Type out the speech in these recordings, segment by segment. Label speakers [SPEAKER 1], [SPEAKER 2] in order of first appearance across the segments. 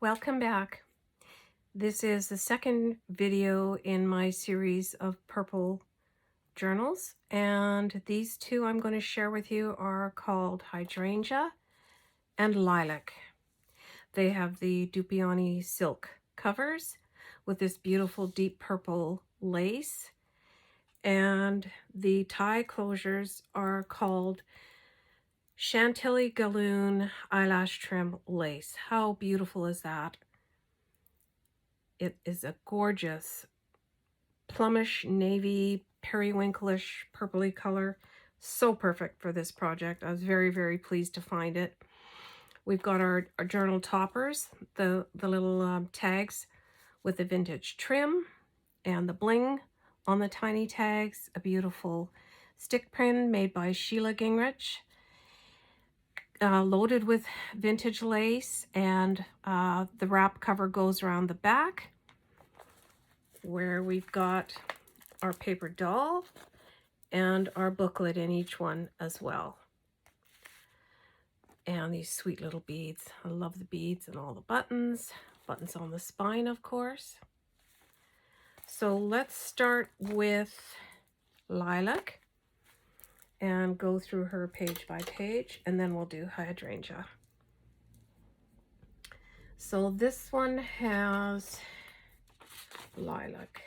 [SPEAKER 1] Welcome back. This is the second video in my series of purple journals, and these two I'm going to share with you are called Hydrangea and Lilac. They have the dupioni silk covers with this beautiful deep purple lace, and the tie closures are called Chantilly Galloon Eyelash Trim Lace. How beautiful is that? It is a gorgeous plumish navy, periwinkleish, purpley color. So perfect for this project. I was very, very pleased to find it. We've got our journal toppers, the little tags with the vintage trim and the bling on the tiny tags. A beautiful stick pin made by Sheila Gingrich. Loaded with vintage lace, and the wrap cover goes around the back, where we've got our paper doll and our booklet in each one as well. And these sweet little beads. I love the beads and all the buttons. Buttons on the spine, of course. So let's start with Lilac and go through her page by page, and then we'll do Hydrangea. So this one has Lilac.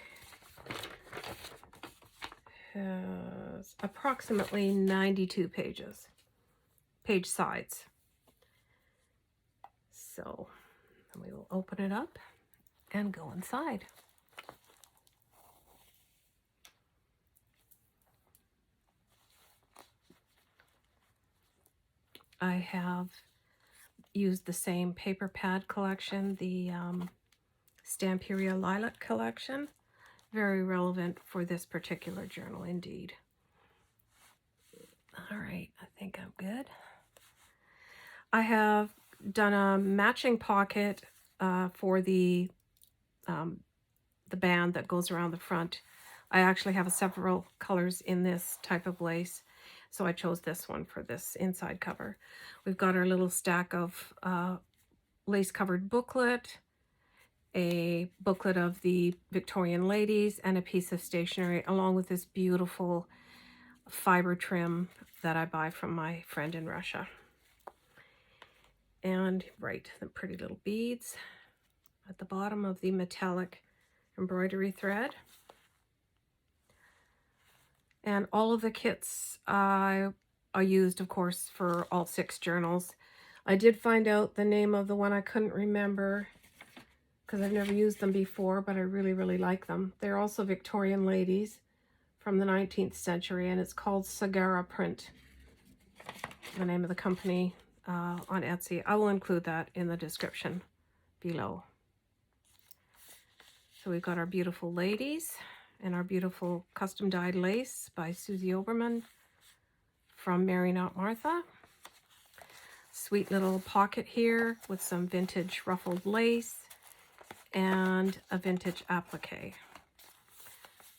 [SPEAKER 1] Has approximately 92 page sides. So we will open it up and go inside. I have used the same paper pad collection, the Stamperia Lilac collection. Very relevant for this particular journal indeed. All right, I think I'm good. I have done a matching pocket for the band that goes around the front. I actually have several colors in this type of lace, so I chose this one for this inside cover. We've got our little stack of lace-covered booklet, a booklet of the Victorian ladies, and a piece of stationery, along with this beautiful fiber trim that I buy from my friend in Russia. And right, the pretty little beads at the bottom of the metallic embroidery thread. And all of the kits I used, of course, for all 6 journals. I did find out the name of the one I couldn't remember because I've never used them before, but I really, really like them. They're also Victorian ladies from the 19th century, and it's called SaggaraPrint, the name of the company on Etsy. I will include that in the description below. So we've got our beautiful ladies and our beautiful custom dyed lace by Susie Oberman from Mary Not Martha. Sweet little pocket here with some vintage ruffled lace and a vintage applique.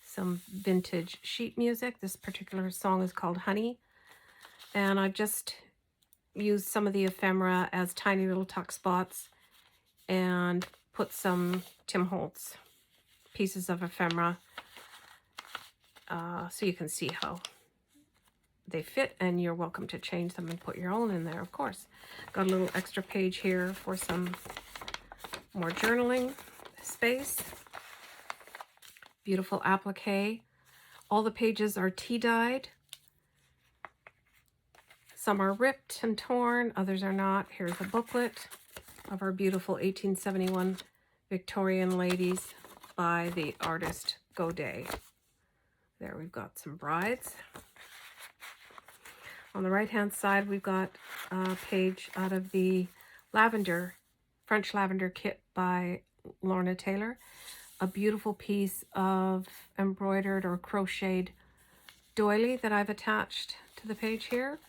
[SPEAKER 1] Some vintage sheet music. This particular song is called Honey, and I've just used some of the ephemera as tiny little tuck spots and put some Tim Holtz pieces of ephemera so you can see how they fit, and you're welcome to change them and put your own in there, of course. Got a little extra page here for some more journaling space. Beautiful applique. All the pages are tea dyed. Some are ripped and torn, others are not. Here's a booklet of our beautiful 1871 Victorian ladies by the artist Godet. There we've got some brides. On the right hand side we've got a page out of the Lavender, French Lavender kit by Lorna Taylor. A beautiful piece of embroidered or crocheted doily that I've attached to the page here.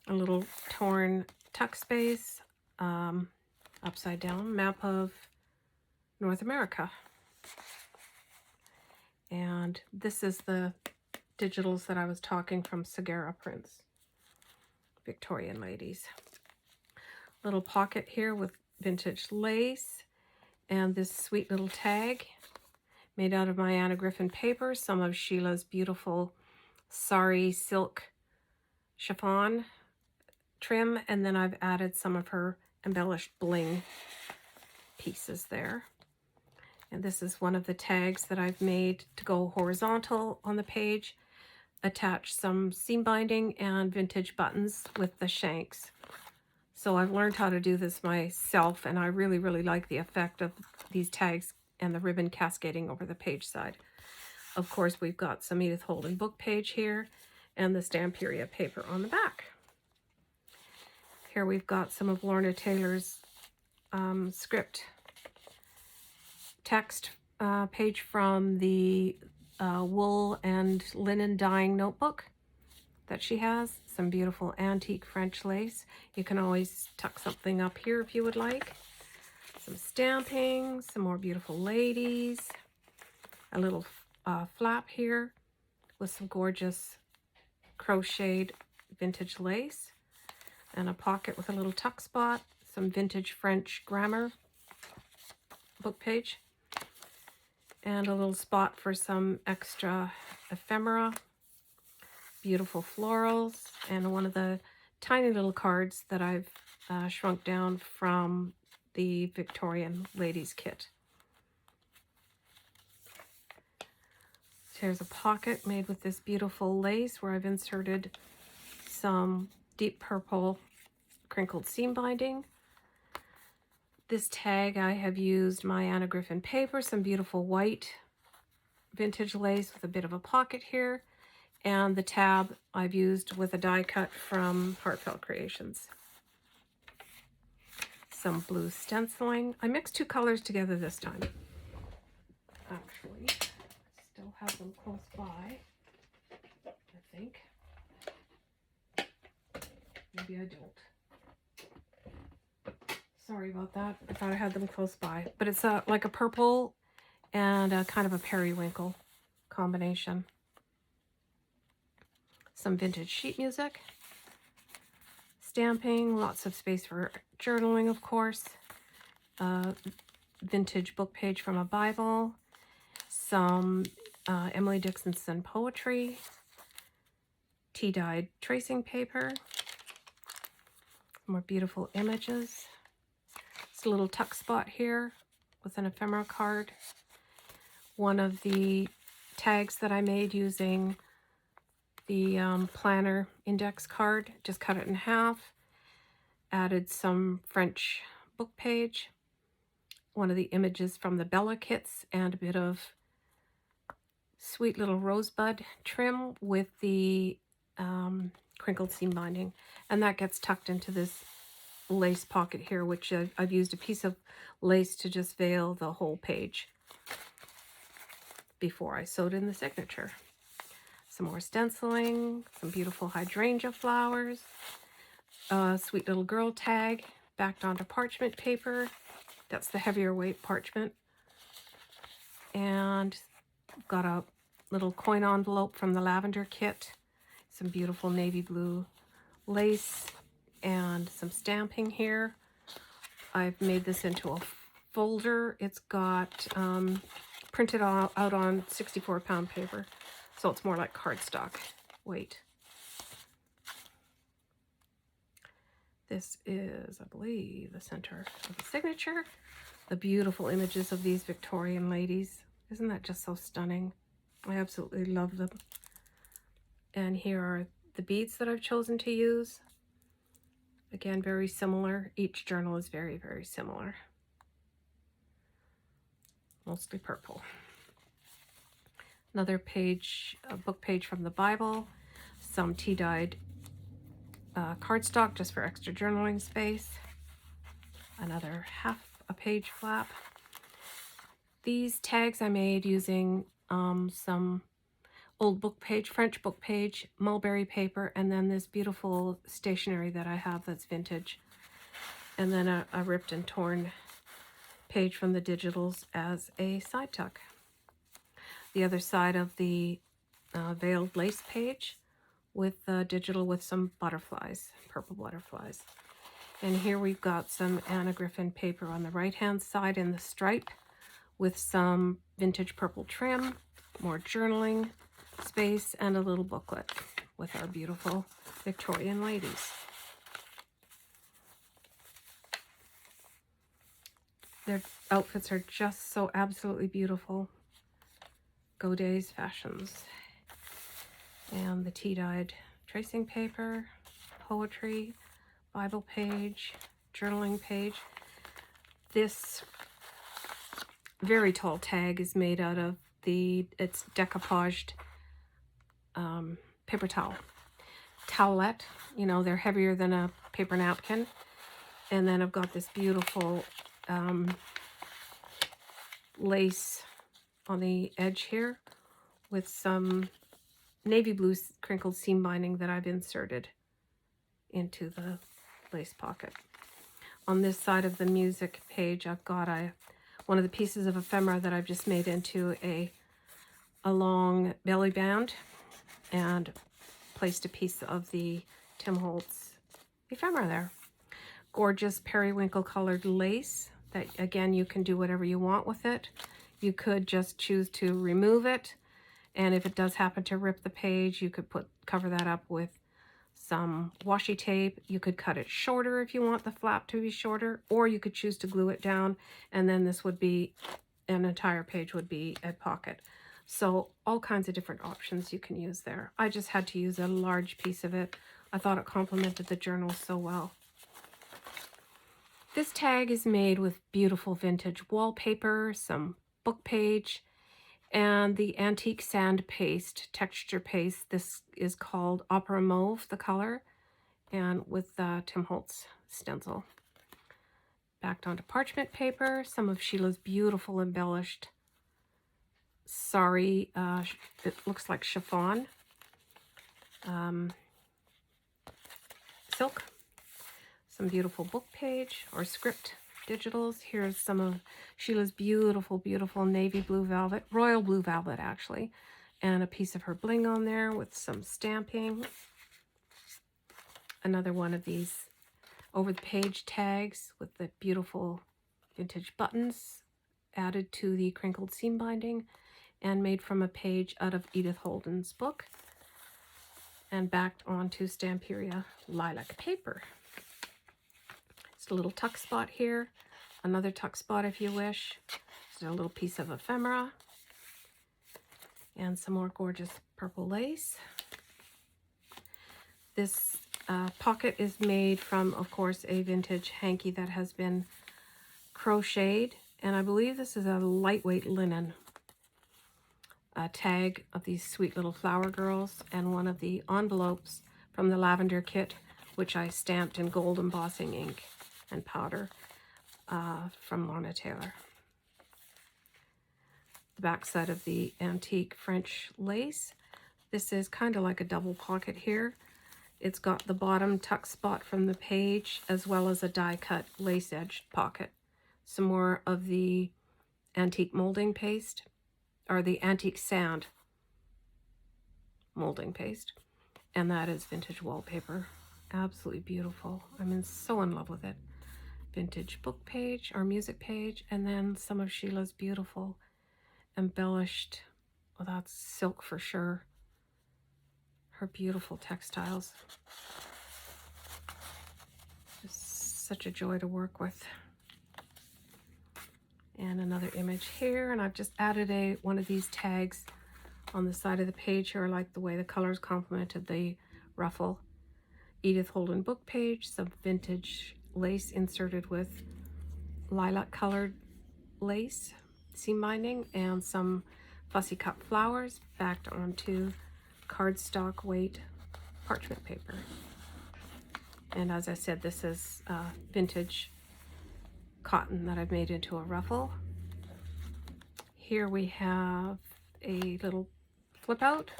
[SPEAKER 1] A little torn tuck space, upside down map of North America. And this is the digitals that I was talking from SaggaraPrint, Victorian ladies. Little pocket here with vintage lace, and this sweet little tag made out of my Anna Griffin paper, some of Sheila's beautiful sari silk chiffon trim, and then I've added some of her embellished bling pieces there. And this is one of the tags that I've made to go horizontal on the page. Attach some seam binding and vintage buttons with the shanks. So I've learned how to do this myself, and I really, really like the effect of these tags and the ribbon cascading over the page side. Of course, we've got some Edith Holden book page here and the Stamperia paper on the back. Here we've got some of Lorna Taylor's script text page from the wool and linen dyeing notebook that she has. Some beautiful antique French lace. You can always tuck something up here if you would like. Some stamping, some more beautiful ladies, a little flap here with some gorgeous crocheted vintage lace, and a pocket with a little tuck spot, some vintage French grammar book page, and a little spot for some extra ephemera, beautiful florals, and one of the tiny little cards that I've shrunk down from the Victorian ladies kit. Here's a pocket made with this beautiful lace where I've inserted some deep purple crinkled seam binding. This tag I have used my Anna Griffin paper, some beautiful white vintage lace with a bit of a pocket here, and the tab I've used with a die cut from Heartfelt Creations. Some blue stenciling. I mixed two colors together this time. Actually, I still have them close by, I think. Maybe I don't. Sorry about that. I thought I had them close by. But it's like a purple and a kind of a periwinkle combination. Some vintage sheet music. Stamping, lots of space for journaling, of course. Vintage book page from a Bible. Some Emily Dickinson poetry. Tea-dyed tracing paper. More beautiful images. It's a little tuck spot here with an ephemera card. One of the tags that I made using the planner index card, just cut it in half. Added some French book page. One of the images from the Bella kits and a bit of sweet little rosebud trim with the crinkled seam binding. And that gets tucked into this lace pocket here, which I've used a piece of lace to just veil the whole page before I sewed in the signature. Some more stenciling, some beautiful hydrangea flowers, a sweet little girl tag backed onto parchment paper. That's the heavier weight parchment. And got a little coin envelope from the Lavender kit, some beautiful navy blue lace, and some stamping here. I've made this into a folder. It's got printed out on 64-pound paper, so it's more like cardstock weight. This is, I believe, the center of the signature. The beautiful images of these Victorian ladies. Isn't that just so stunning? I absolutely love them. And here are the beads that I've chosen to use. Again, very similar. Each journal is very, very similar. Mostly purple. Another page, a book page from the Bible. Some tea-dyed cardstock just for extra journaling space. Another half a page flap. These tags I made using some old book page, French book page, mulberry paper, and then this beautiful stationery that I have that's vintage. And then a ripped and torn page from the digitals as a side tuck. The other side of the veiled lace page with digital with some butterflies, purple butterflies. And here we've got some Anna Griffin paper on the right-hand side in the stripe with some vintage purple trim, more journaling space, and a little booklet with our beautiful Victorian ladies. Their outfits are just so absolutely beautiful. Godet's Fashions. And the tea-dyed tracing paper, poetry, Bible page, journaling page. This very tall tag is made out of it's decoupaged paper towel. Towelette, you know, they're heavier than a paper napkin. And then I've got this beautiful lace on the edge here with some navy blue crinkled seam binding that I've inserted into the lace pocket. On this side of the music page, I've got one of the pieces of ephemera that I've just made into a long belly band and placed a piece of the Tim Holtz ephemera there. Gorgeous periwinkle colored lace that, again, you can do whatever you want with it. You could just choose to remove it, and if it does happen to rip the page, you could cover that up with some washi tape. You could cut it shorter if you want the flap to be shorter, or you could choose to glue it down, and then this would be, an entire page would be a pocket. So all kinds of different options you can use there. I just had to use a large piece of it. I thought it complemented the journal so well. This tag is made with beautiful vintage wallpaper, some book page, and the antique sand paste, texture paste. This is called Opera Mauve, the color, and with Tim Holtz stencil. Backed onto parchment paper, some of Sheila's beautiful embellished sari, it looks like chiffon, silk, some beautiful book page or script digitals. Here's some of Sheila's beautiful, beautiful navy blue velvet, royal blue velvet actually, and a piece of her bling on there with some stamping. Another one of these over the page tags with the beautiful vintage buttons added to the crinkled seam binding and made from a page out of Edith Holden's book and backed onto Stamperia lilac paper. Just a little tuck spot here, another tuck spot if you wish. Just a little piece of ephemera and some more gorgeous purple lace. This pocket is made from, of course, a vintage hanky that has been crocheted, and I believe this is a lightweight linen tag of these sweet little flower girls, and one of the envelopes from the Lavender kit, which I stamped in gold embossing ink and powder from Lorna Taylor. The back side of the antique French lace. This is kind of like a double pocket here. It's got the bottom tuck spot from the page as well as a die cut lace edged pocket. Some more of the antique molding paste, or the antique sand molding paste, and that is vintage wallpaper. Absolutely beautiful. I'm so in love with it. Vintage book page or music page, and then some of Sheila's beautiful embellished, well, that's silk for sure, her beautiful textiles. Just such a joy to work with. And another image here, and I've just added one of these tags on the side of the page here. I like the way the colors complemented the ruffle. Edith Holden book page, some vintage lace inserted with lilac colored lace seam binding, and some fussy cut flowers backed onto cardstock weight parchment paper. And as I said, this is vintage cotton that I've made into a ruffle. Here we have a little flip out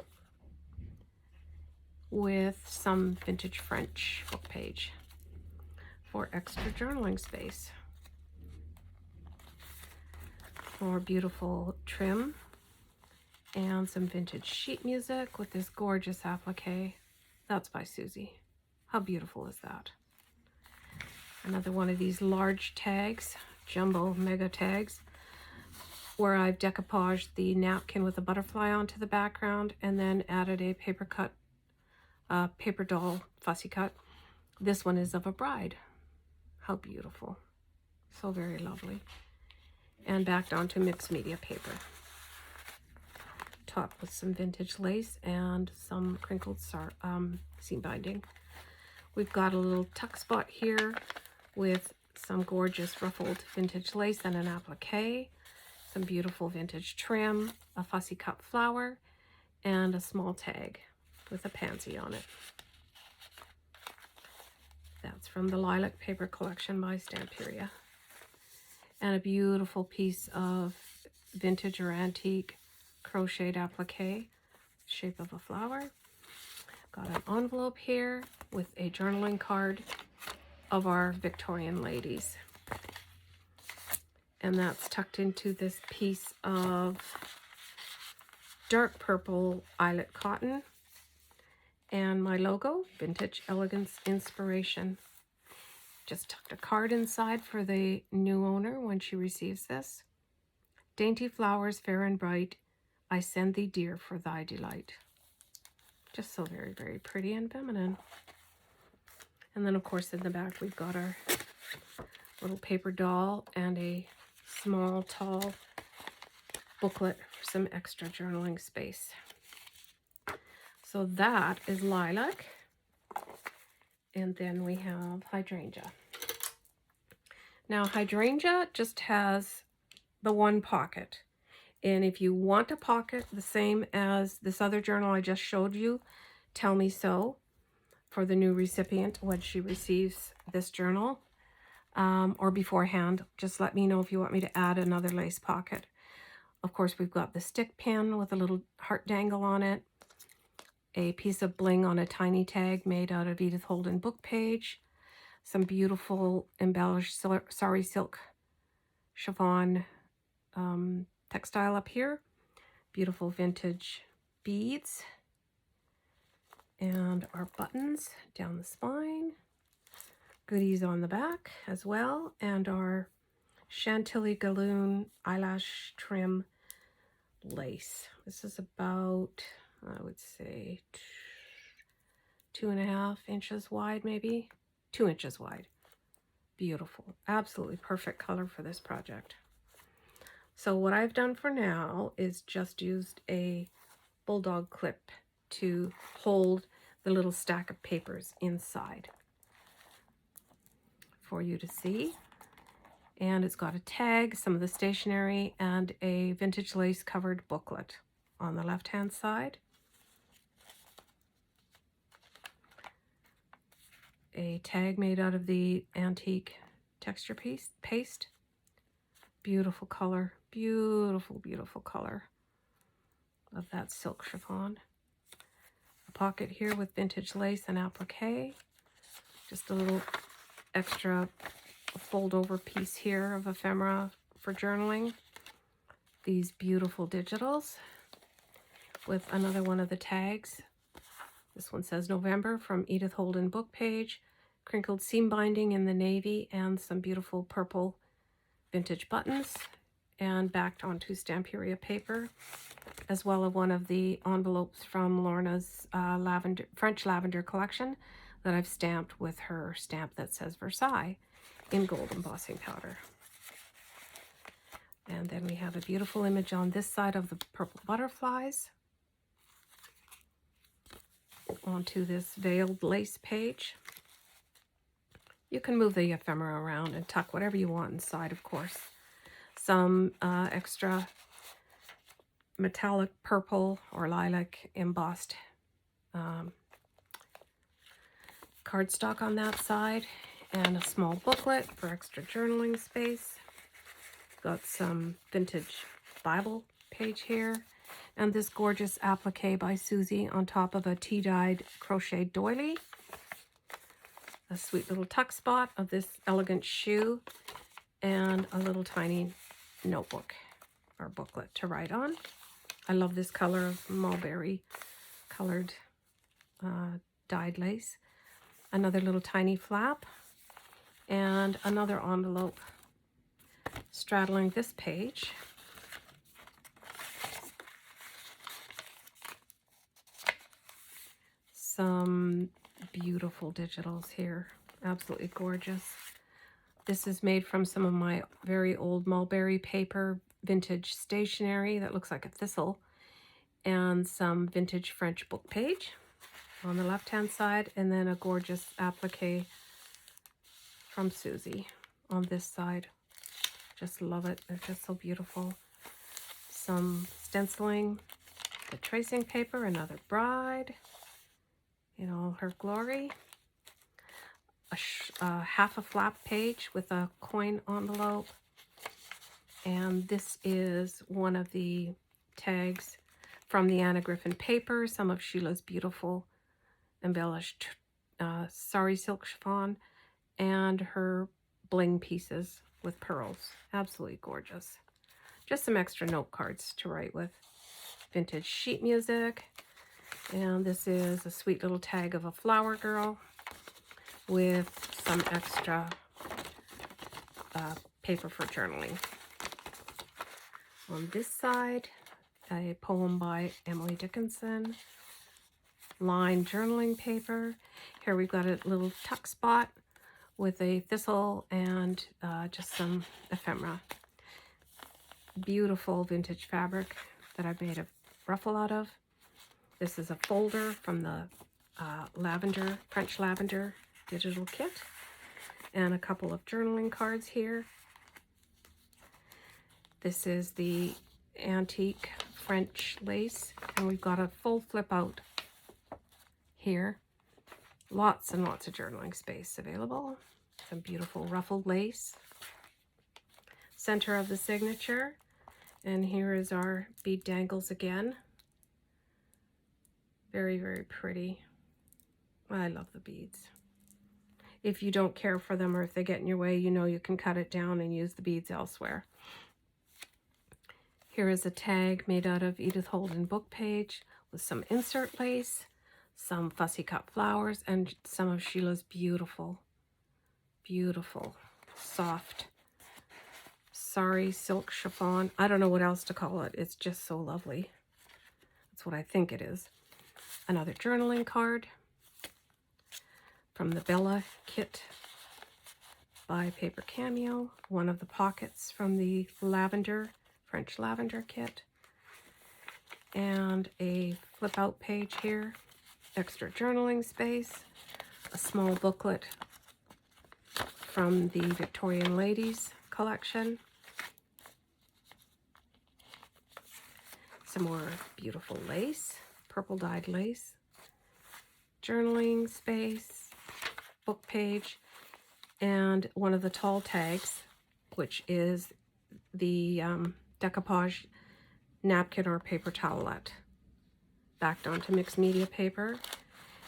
[SPEAKER 1] with some vintage French book page for extra journaling space. More beautiful trim and some vintage sheet music with this gorgeous applique. That's by Susie. How beautiful is that? Another one of these large tags, jumbo mega tags, where I've decoupaged the napkin with a butterfly onto the background and then added a paper doll fussy cut. This one is of a bride. How beautiful. So very lovely. And backed onto mixed media paper. Topped with some vintage lace and some crinkled seam binding. We've got a little tuck spot here with some gorgeous ruffled vintage lace and an applique, some beautiful vintage trim, a fussy cut flower, and a small tag with a pansy on it. That's from the Lilac Paper Collection by Stamperia. And a beautiful piece of vintage or antique crocheted applique, shape of a flower. Got an envelope here with a journaling card of our Victorian ladies. And that's tucked into this piece of dark purple eyelet cotton. And my logo, Vintage Elegance Inspiration. Just tucked a card inside for the new owner when she receives this. Dainty flowers fair and bright, I send thee dear for thy delight. Just so very, very pretty and feminine. And then, of course, in the back, we've got our little paper doll and a small, tall booklet for some extra journaling space. So that is Lilac. And then we have Hydrangea. Now, Hydrangea just has the one pocket. And if you want a pocket the same as this other journal I just showed you, tell me so for the new recipient when she receives this journal. Or beforehand, just let me know if you want me to add another lace pocket. Of course, we've got the stick pin with a little heart dangle on it, a piece of bling on a tiny tag made out of Edith Holden book page, some beautiful embellished sari silk chiffon textile up here, beautiful vintage beads, and our buttons down the spine, goodies on the back as well, and our Chantilly Galloon eyelash trim lace. This is about, I would say, 2.5 inches wide, maybe 2 inches wide. Beautiful, absolutely perfect color for this project. So what I've done for now is just used a bulldog clip to hold the little stack of papers inside for you to see. And it's got a tag, some of the stationery, and a vintage lace covered booklet on the left hand side. A tag made out of the antique texture paste. Beautiful color, beautiful, beautiful color of that silk chiffon. A pocket here with vintage lace and applique. Just a little extra fold over piece here of ephemera for journaling. These beautiful digitals with another one of the tags. This one says November from Edith Holden book page, crinkled seam binding in the navy, and some beautiful purple vintage buttons, and backed onto Stamperia paper, as well as one of the envelopes from Lorna's French lavender collection that I've stamped with her stamp that says Versailles in gold embossing powder. And then we have a beautiful image on this side of the purple butterflies onto this veiled lace page. You can move the ephemera around and tuck whatever you want inside, of course. Some extra metallic purple or lilac embossed cardstock on that side, and a small booklet for extra journaling space. Got some vintage Bible page here, and this gorgeous applique by Susie on top of a tea-dyed crochet doily. A sweet little tuck spot of this elegant shoe, and a little tiny notebook or booklet to write on. I love this color of mulberry colored dyed lace. Another little tiny flap And another envelope straddling this page. Some beautiful digitals here, absolutely gorgeous. This is made from some of my very old mulberry paper vintage stationery that looks like a thistle, and some vintage French book page on the left hand side, and then a gorgeous applique from Susie on this side. Just love it, they're just so beautiful. Some stenciling, the tracing paper, another bride in all her glory. Half a flap page with a coin envelope. And this is one of the tags from the Anna Griffin paper, some of Sheila's beautiful embellished sari silk chiffon, and her bling pieces with pearls. Absolutely gorgeous. Just some extra note cards to write with. Vintage sheet music. And this is a sweet little tag of a flower girl with some extra paper for journaling. On this side, a poem by Emily Dickinson, lined journaling paper. Here we've got a little tuck spot with a thistle and just some ephemera. Beautiful vintage fabric that I've made a ruffle out of. This is a folder from the Lavender, French Lavender digital kit, and a couple of journaling cards here. This is the antique French lace, and we've got a full flip out here. Lots and lots of journaling space available. Some beautiful ruffled lace. Center of the signature, and here is our bead dangles again. Very, very pretty. I love the beads. If you don't care for them, or if they get in your way, you know you can cut it down and use the beads elsewhere. Here is a tag made out of Edith Holden book page with some insert lace, some fussy cut flowers, and some of Sheila's beautiful, beautiful, soft sari silk chiffon. I don't know what else to call it. It's just so lovely. That's what I think it is. Another journaling card from the Bella kit by ThePaperCameo. One of the pockets from the Lavender, French Lavender kit. And a flip out page here. Extra journaling space. A small booklet from the Victorian Ladies collection. Some more beautiful lace, purple dyed lace. Journaling space, book page, and one of the tall tags, which is the decoupage napkin or paper towelette, backed onto mixed media paper.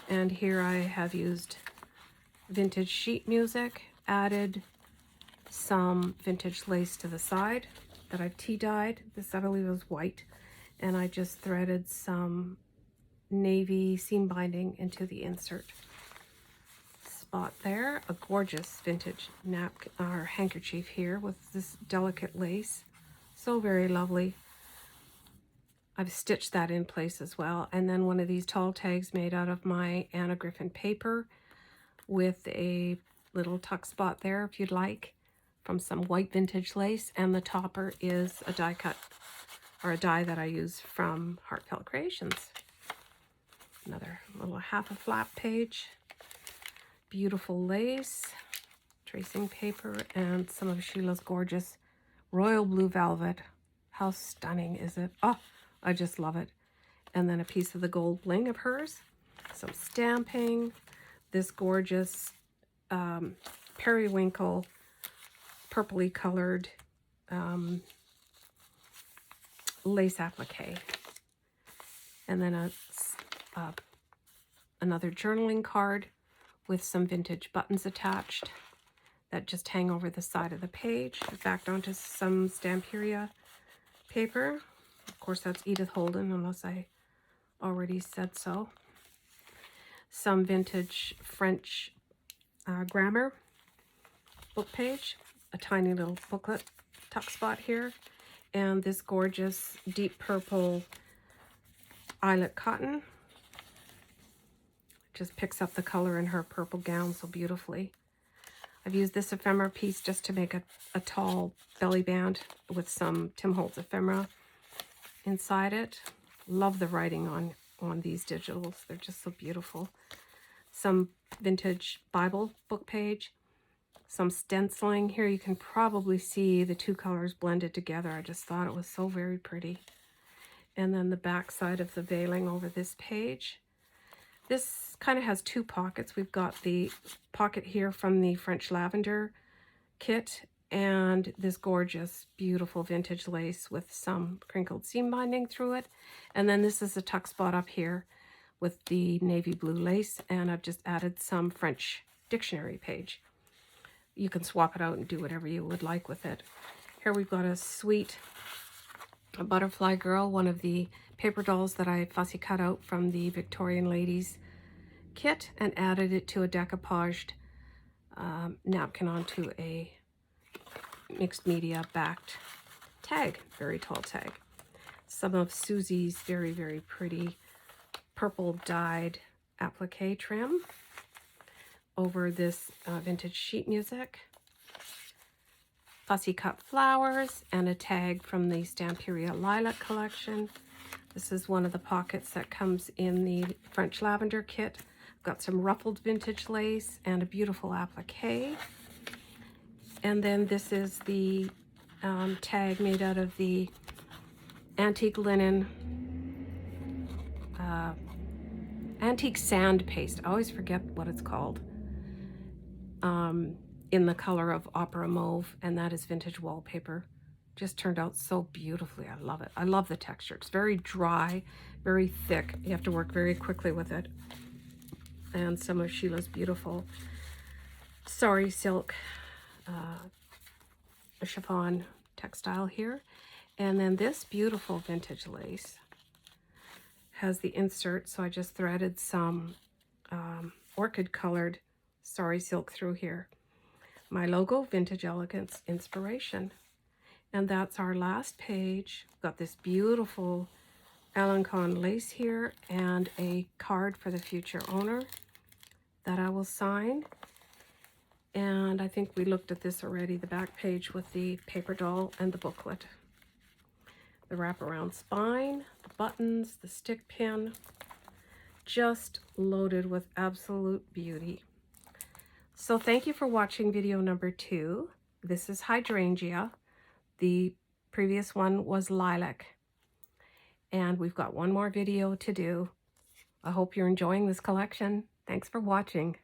[SPEAKER 1] And here I have used vintage sheet music, added some vintage lace to the side that I've tea dyed. This I believe was white, and I just threaded some navy seam binding into the insert spot there. A gorgeous vintage napkin or handkerchief here with this delicate lace, so very lovely. I've stitched that in place as well. And then one of these tall tags made out of my Anna Griffin paper with a little tuck spot there if you'd like, from some white vintage lace. And the topper is a die cut, or a die that I use from Heartfelt Creations. Another little half a flap page. Beautiful lace, tracing paper, and some of Sheila's gorgeous royal blue velvet. How stunning is it? Oh, I just love it. And then a piece of the gold bling of hers. Some stamping. This gorgeous periwinkle, purpley colored lace applique. And then another journaling card with some vintage buttons attached that just hang over the side of the page, backed onto some Stamperia paper. Of course, that's Edith Holden, unless I already said so. Some vintage French grammar book page, a tiny little booklet tuck spot here, and this gorgeous deep purple eyelet cotton. Just picks up the color in her purple gown so beautifully. I've used this ephemera piece just to make a tall belly band with some Tim Holtz ephemera inside it. Love the writing on these digitals. They're just so beautiful. Some vintage Bible book page. Some stenciling. Here you can probably see the two colors blended together. I just thought it was so very pretty. And then the back side of the veiling over this page. This kind of has two pockets. We've got the pocket here from the French Lavender kit and this gorgeous, beautiful vintage lace with some crinkled seam binding through it. And then this is a tuck spot up here with the navy blue lace, and I've just added some French dictionary page. You can swap it out and do whatever you would like with it. Here we've got a sweet butterfly girl, one of the paper dolls that I fussy cut out from the Victorian ladies kit and added it to a decoupaged napkin onto a mixed media backed tag, very tall tag. Some of Susie's very, very pretty purple dyed applique trim over this vintage sheet music. Fussy cut flowers and a tag from the Stamperia Lilac collection. This is one of the pockets that comes in the French Lavender kit. I've got some ruffled vintage lace and a beautiful applique. And then this is the tag made out of the antique linen, antique sand paste. I always forget what it's called. In the color of opera mauve, and that is vintage wallpaper. Just turned out so beautifully. I love it. I love the texture. It's very dry, very thick. You have to work very quickly with it. And some of Sheila's beautiful sari silk chiffon textile here. And then this beautiful vintage lace has the insert, so I just threaded some orchid colored sari silk through here. My logo, Vintage Elegance Inspiration. And that's our last page. We've got this beautiful Alencon lace here and a card for the future owner that I will sign. And I think we looked at this already, the back page with the paper doll and the booklet. The wraparound spine, the buttons, the stick pin, just loaded with absolute beauty. So thank you for watching video number 2. This is Hydrangea. The previous one was Lilac. And we've got one more video to do. I hope you're enjoying this collection. Thanks for watching.